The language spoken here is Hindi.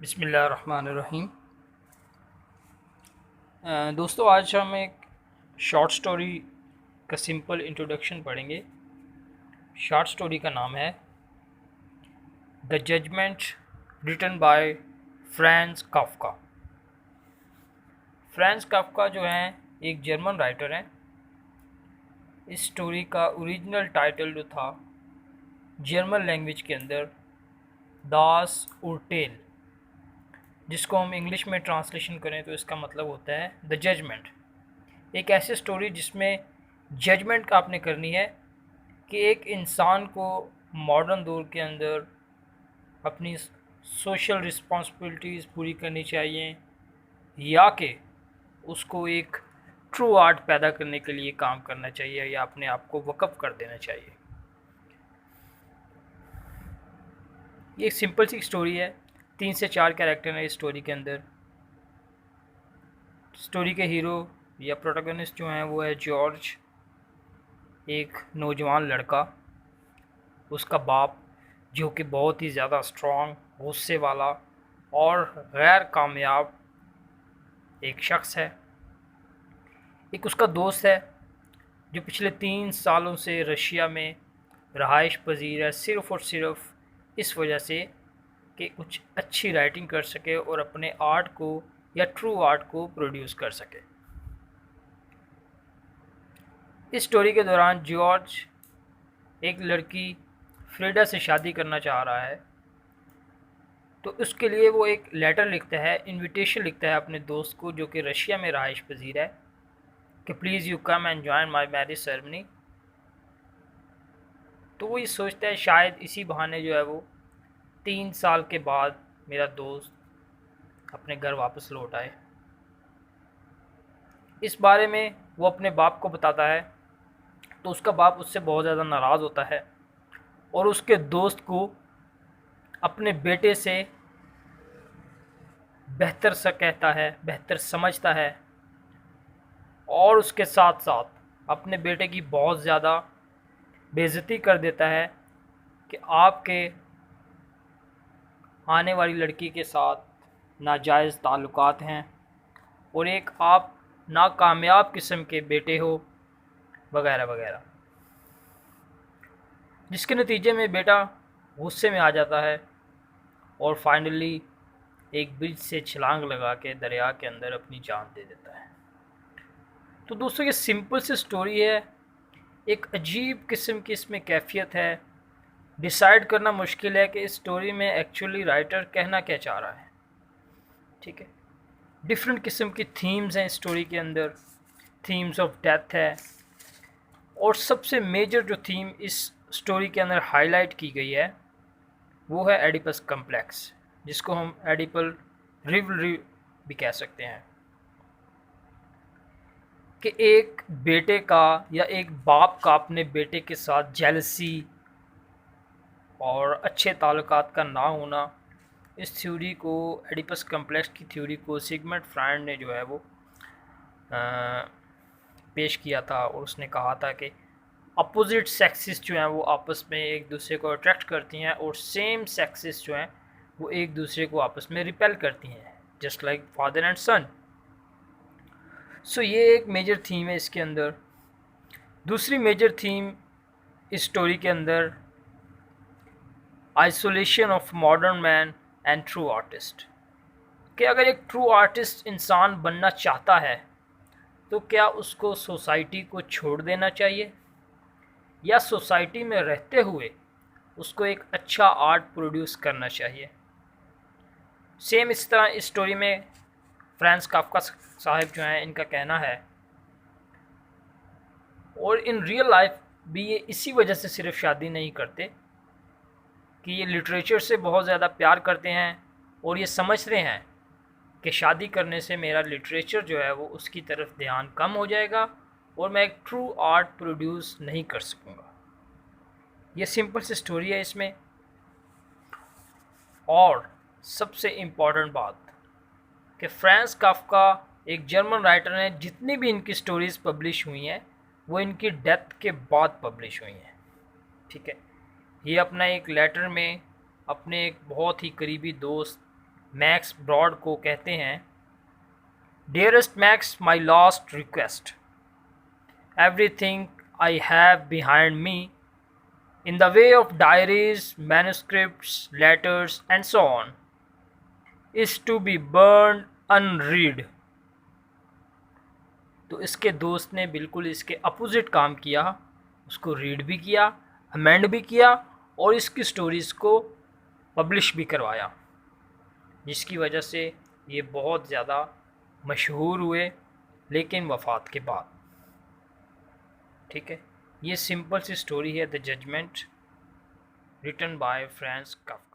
बिस्मिल्लाहिर्रहमानिर्रहीम। दोस्तों, आज हम एक शॉर्ट स्टोरी का सिंपल इंट्रोडक्शन पढ़ेंगे। शॉर्ट स्टोरी का नाम है the judgement, written by Franz Kafka. Franz Kafka जो हैं एक जर्मन राइटर हैं। इस स्टोरी का ओरिजिनल टाइटल जो था जर्मन लैंग्वेज के अंदर दास उर्टेल, जिसको हम इंग्लिश में ट्रांसलेशन करें तो इसका मतलब होता है द जजमेंट। एक ऐसी स्टोरी जिसमें जजमेंट का आपने करनी है कि एक इंसान को मॉडर्न दौर के अंदर अपनी सोशल रिस्पॉन्सिबिलिटीज़ पूरी करनी चाहिए या कि उसको एक ट्रू आर्ट पैदा करने के लिए काम करना चाहिए या अपने आप को वक़्फ़ कर देना चाहिए। ये एक सिंपल सी स्टोरी है। 3 से 4 कैरेक्टर हैं इस स्टोरी के अंदर। स्टोरी के हीरो या प्रोटोगनिस्ट जो हैं वो है जॉर्ज, एक नौजवान लड़का, उसका बाप जो कि बहुत ही ज़्यादा स्ट्रॉन्ग, गुस्से वाला और गैर कामयाब एक शख्स है। एक उसका दोस्त है जो पिछले 3 सालों से रशिया में रहाइश पजीर है, सिर्फ़ और सिर्फ इस वजह से कि कुछ अच्छी राइटिंग कर सके और अपने आर्ट को या ट्रू आर्ट को प्रोड्यूस कर सके। इस स्टोरी के दौरान जॉर्ज एक लड़की फ्रीडा से शादी करना चाह रहा है, तो उसके लिए वो एक लेटर लिखता है, इनविटेशन लिखता है अपने दोस्त को जो कि रशिया में रहाइश पजीर है, कि please you come and join my marriage ceremony. तो वो ये सोचता है शायद इसी बहाने जो है वो 3 साल के बाद मेरा दोस्त अपने घर वापस लौट आए। इस बारे में वो अपने बाप को बताता है, तो उसका बाप उससे बहुत ज़्यादा नाराज़ होता है और उसके दोस्त को अपने बेटे से बेहतर सा कहता है, बेहतर समझता है और उसके साथ साथ अपने बेटे की बहुत ज़्यादा बेइज्जती कर देता है कि आपके आने वाली लड़की के साथ नाजायज़ ताल्लुकात हैं और एक आप नाकामयाब किस्म के बेटे हो, वगैरह वगैरह। जिसके नतीजे में बेटा गुस्से में आ जाता है और फाइनली एक ब्रिज से छलांग लगा के दरिया के अंदर अपनी जान दे देता है। तो दोस्तों, ये सिंपल सी स्टोरी है। एक अजीब किस्म की इसमें कैफियत है। डिसाइड करना मुश्किल है कि इस स्टोरी में एक्चुअली राइटर कहना क्या चाह रहा है। ठीक है, डिफरेंट किस्म की थीम्स हैं स्टोरी के अंदर। थीम्स ऑफ डेथ है और सबसे मेजर जो थीम इस स्टोरी के अंदर हाईलाइट की गई है वो है एडिपस कम्प्लेक्स, जिसको हम एडिपल रिवलरी भी कह सकते हैं। कि एक बेटे का या एक बाप का अपने बेटे के साथ जेलसी और अच्छे ताल्लुकात का ना होना, इस थ्योरी को, एडिपस कम्प्लेक्स की थ्योरी को सिगमंड फ्रायड ने जो है वो पेश किया था और उसने कहा था कि अपोजिट सेक्सेस जो हैं वो आपस में एक दूसरे को अट्रैक्ट करती हैं और सेम सेक्सेस जो हैं वो एक दूसरे को आपस में रिपेल करती हैं, जस्ट लाइक फादर एंड सन। सो ये एक मेजर थीम है इसके अंदर। दूसरी मेजर थीम इस स्टोरी के अंदर isolation of modern man and true artist, कि अगर एक ट्रू आर्टिस्ट इंसान बनना चाहता है तो क्या उसको सोसाइटी को छोड़ देना चाहिए या सोसाइटी में रहते हुए उसको एक अच्छा आर्ट प्रोड्यूस करना चाहिए। सेम इस तरह इस स्टोरी में फ्रांज काफ्का साहब जो हैं इनका कहना है, और इन रियल लाइफ भी ये इसी वजह से सिर्फ शादी नहीं करते कि ये लिटरेचर से बहुत ज़्यादा प्यार करते हैं और ये समझते हैं कि शादी करने से मेरा लिटरेचर जो है वो उसकी तरफ ध्यान कम हो जाएगा और मैं एक ट्रू आर्ट प्रोड्यूस नहीं कर सकूँगा। ये सिंपल सी स्टोरी है इसमें। और सबसे इम्पॉर्टेंट बात कि फ्रांज काफ्का एक जर्मन राइटर हैं, जितनी भी इनकी स्टोरीज़ पब्लिश हुई हैं वो इनकी डेथ के बाद पब्लिश हुई हैं। ठीक है, ये अपना एक लेटर में अपने एक बहुत ही करीबी दोस्त मैक्स ब्रॉड को कहते हैं, dearest max, my last request, everything I have behind me, in the way of diaries, manuscripts, letters, and so on, is to be burned unread. तो इसके दोस्त ने बिल्कुल इसके अपोजिट काम किया, उसको रीड भी किया, अमेंड भी किया और इसकी स्टोरीज़ को पब्लिश भी करवाया, जिसकी वजह से ये बहुत ज़्यादा मशहूर हुए, लेकिन वफ़ात के बाद। ठीक है, ये सिंपल सी स्टोरी है the judgement, written by Franz Kafka.